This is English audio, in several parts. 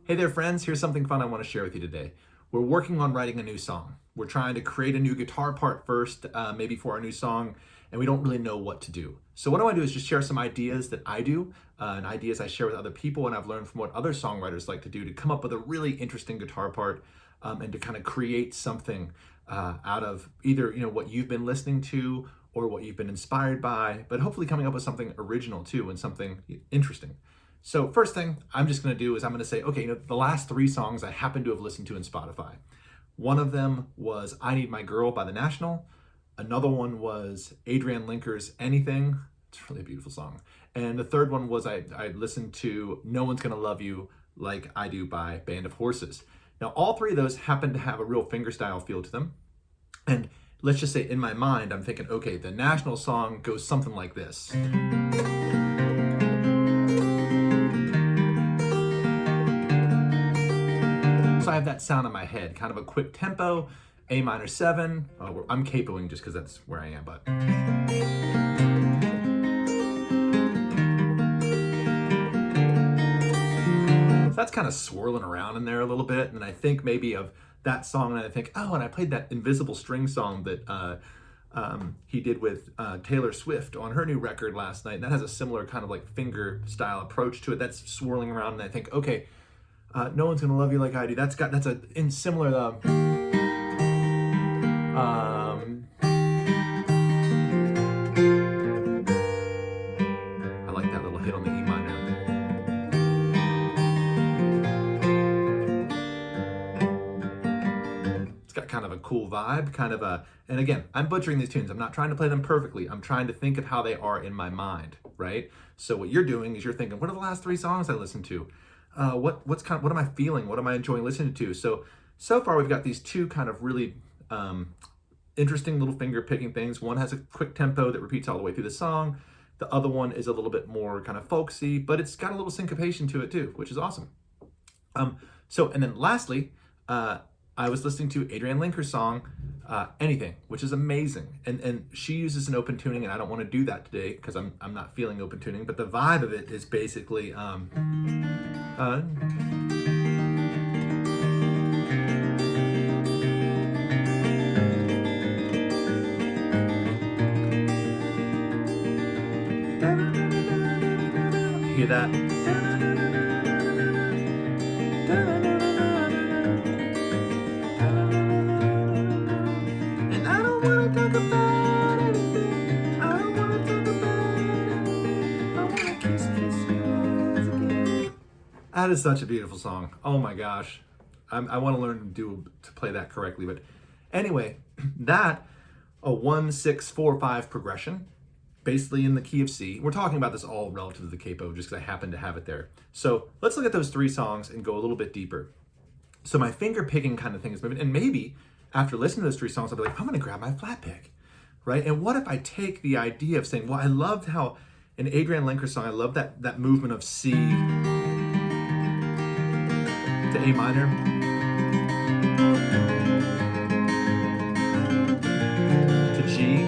Hey there, friends. Here's something fun I want to share with you today. We're working on writing a new song. We're trying to create a new guitar part first, maybe for our new song, and we don't really know what to do. So what I want to do is just share some ideas that I do, and ideas I share with other people, and I've learned from what other songwriters like to do to come up with a really interesting guitar part, and to kind of create something out of either what you've been listening to or what you've been inspired by, but hopefully coming up with something original too and something interesting. So first thing I'm just going to do is I'm going to say, okay, the last 3 songs I happen to have listened to in Spotify. One of them was I Need My Girl by The National. Another one was Adrianne Lenker's Anything. It's really a beautiful song. And the third one was I listened to No One's Gonna Love You Like I Do by Band of Horses. Now all 3 of those happen to have a real fingerstyle feel to them. And let's just say in my mind, I'm thinking, okay, the National song goes something like this. So I have that sound in my head, kind of a quick tempo, A minor 7. I'm capoing just because that's where I am, but. So that's kind of swirling around in there a little bit, and I think maybe of that song, and I think, oh, and I played that Invisible String song that he did with Taylor Swift on her new record last night, and that has a similar kind of like finger-style approach to it. That's swirling around, and I think, okay, No One's Gonna Love You Like I Do. That's a in similar. I like that little hit on the E minor. It's got kind of a cool vibe, kind of a. And again, I'm butchering these tunes. I'm not trying to play them perfectly. I'm trying to think of how they are in my mind, right? So what you're doing is you're thinking, what are the last 3 songs I listened to? What am I feeling? What am I enjoying listening to? So far we've got these 2 kind of really interesting little finger picking things. One has a quick tempo that repeats all the way through the song. The other one is a little bit more kind of folksy, but it's got a little syncopation to it too, which is awesome. And then lastly, I was listening to Adrianne Lenker's song, Anything, which is amazing. And she uses an open tuning, and I don't want to do that today because I'm not feeling open tuning, but the vibe of it is basically, hear that? And I don't want to talk about anything. I don't want to talk about anything. I want to kiss yours again. That is such a beautiful song. Oh my gosh. I want to learn to play that correctly. But anyway, that a 1-6-4-5 progression, basically in the key of C. We're talking about this all relative to the capo just because I happen to have it there. So let's look at those 3 songs and go a little bit deeper. So my finger picking kind of thing is moving, and maybe after listening to those 3 songs, I'll be like, I'm gonna grab my flat pick, right? And what if I take the idea of saying, well, I loved how in Adrianne Lenker's song, I love that movement of C to A minor. To G,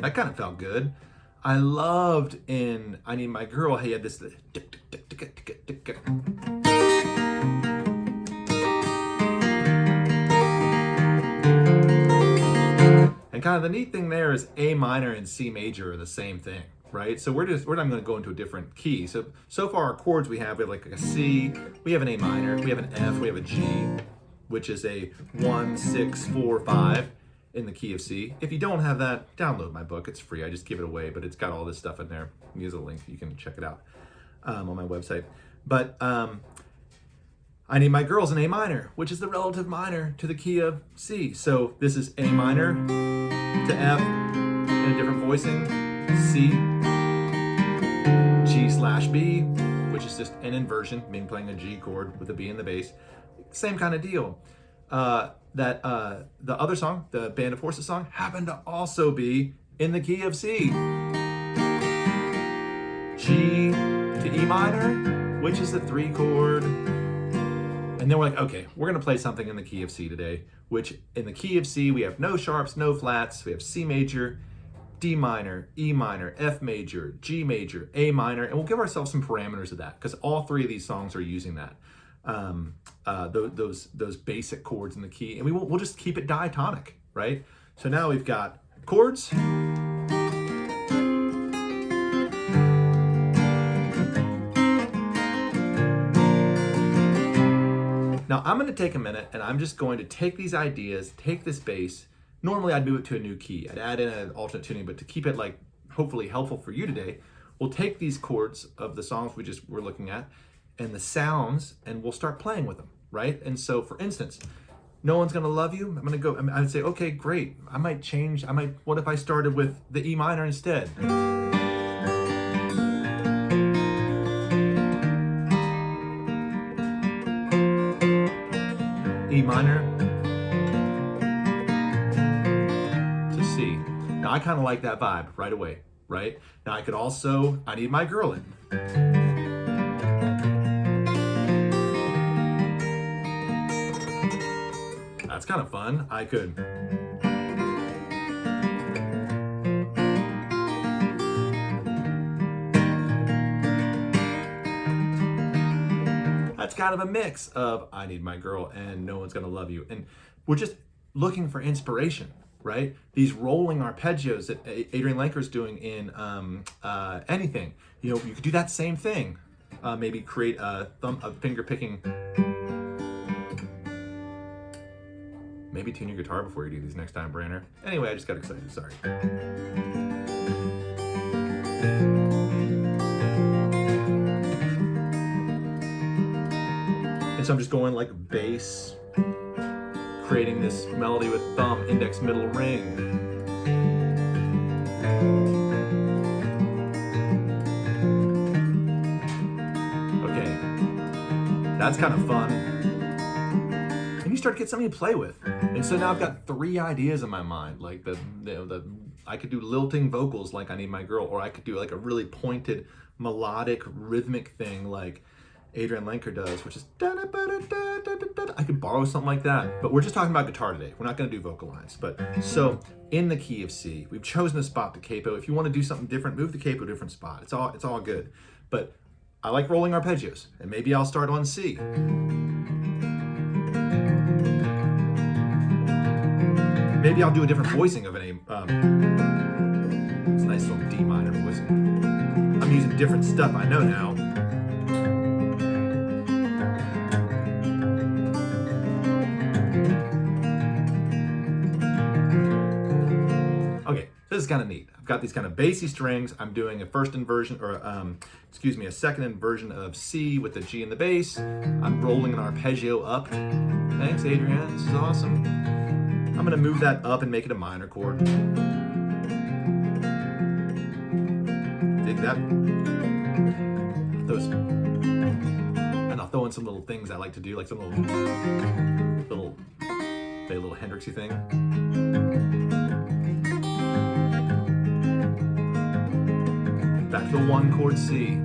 that kind of felt good. I loved in I Need My Girl, he had this. And kind of the neat thing there is A minor and C major are the same thing, right? So we're not going to go into a different key. So far our chords we have like a C, we have an A minor, we have an F, we have a G, which is a 1-6-4-5 in the key of C. If you don't have that, download my book. It's free. I just give it away, but it's got all this stuff in there. Here's a link. You can check it out on my website. But I Need My Girl's an A minor, which is the relative minor to the key of C. So this is A minor to F in a different voicing, C, G/B, which is just an inversion, meaning playing a G chord with a B in the bass. Same kind of deal. The other song, the Band of Horses song, happened to also be in the key of C. G to E minor, which is the 3 chord. And then we're like, okay, we're gonna play something in the key of C today, which in the key of C, we have no sharps, no flats. We have C major, D minor, E minor, F major, G major, A minor, and we'll give ourselves some parameters of that because all 3 of these songs are using that. those basic chords in the key, and we'll just keep it diatonic, right? So now we've got chords. Now I'm going to take a minute and I'm just going to take these ideas, take this bass. Normally I'd move it to a new key. I'd add in an alternate tuning, but to keep it like hopefully helpful for you today, we'll take these chords of the songs we're looking at and the sounds, and we'll start playing with them, right? And so for instance, No One's Gonna Love You, I'm gonna go, I'd say, okay, great. What if I started with the E minor instead? E minor to C. Now I kind of like that vibe right away, right? Now I could also, I Need My Girl in. That's kind of fun. I could. That's kind of a mix of I Need My Girl and No One's Gonna Love You. And we're just looking for inspiration, right? These rolling arpeggios that Adrianne Lenker's doing in Anything. You know, you could do that same thing. Maybe create a finger picking. Maybe tune your guitar before you do these next time, Branner. Anyway, I just got excited, sorry. And so I'm just going like bass, creating this melody with thumb, index, middle, ring. Okay, that's kind of fun. And you start to get something to play with. And so now I've got 3 ideas in my mind, like I could do lilting vocals like I Need My Girl, or I could do like a really pointed melodic rhythmic thing like Adrianne Lenker does, which is I could borrow something like that, but we're just talking about guitar today. We're not going to do vocal lines. But so in the key of C, we've chosen a spot to capo. If you want to do something different, move the capo to a different spot. It's all good. But I like rolling arpeggios, and maybe I'll start on C. Maybe I'll do a different voicing of an A. It's a nice little D minor voicing. I'm using different stuff I know now. Okay, this is kind of neat. I've got these kind of bassy strings. I'm doing a second inversion of C with the G in the bass. I'm rolling an arpeggio up. Thanks, Adrianne. This is awesome. I'm going to move that up and make it a minor chord. Dig that? And I'll throw in some little things I like to do, like some little Hendrixy thing. Back to the 1 chord C.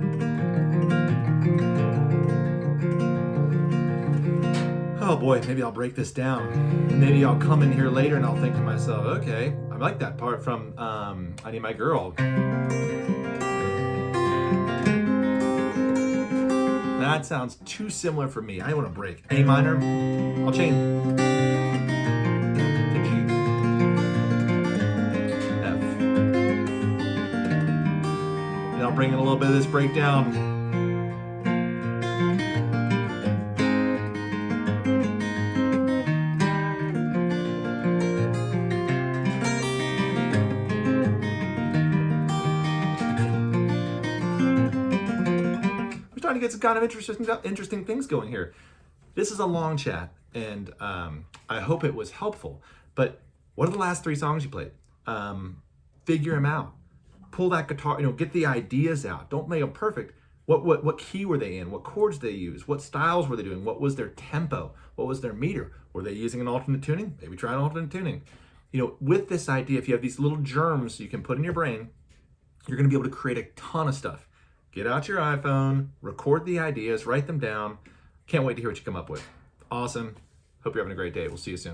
Oh boy, maybe I'll break this down. Maybe I'll come in here later and I'll think to myself, okay, I like that part from I Need My Girl. That sounds too similar for me. I want to break. A minor, I'll change to G. F. And I'll bring in a little bit of this breakdown. Trying to get some kind of interesting things going here. This is a long chat, and I hope it was helpful. But what are the last 3 songs you played? Figure them out. Pull that guitar. Get the ideas out. Don't make them perfect. What key were they in? What chords did they use? What styles were they doing? What was their tempo? What was their meter? Were they using an alternate tuning? Maybe try an alternate tuning. With this idea, if you have these little germs you can put in your brain, you're going to be able to create a ton of stuff. Get out your iPhone, record the ideas, write them down. Can't wait to hear what you come up with. Awesome. Hope you're having a great day. We'll see you soon.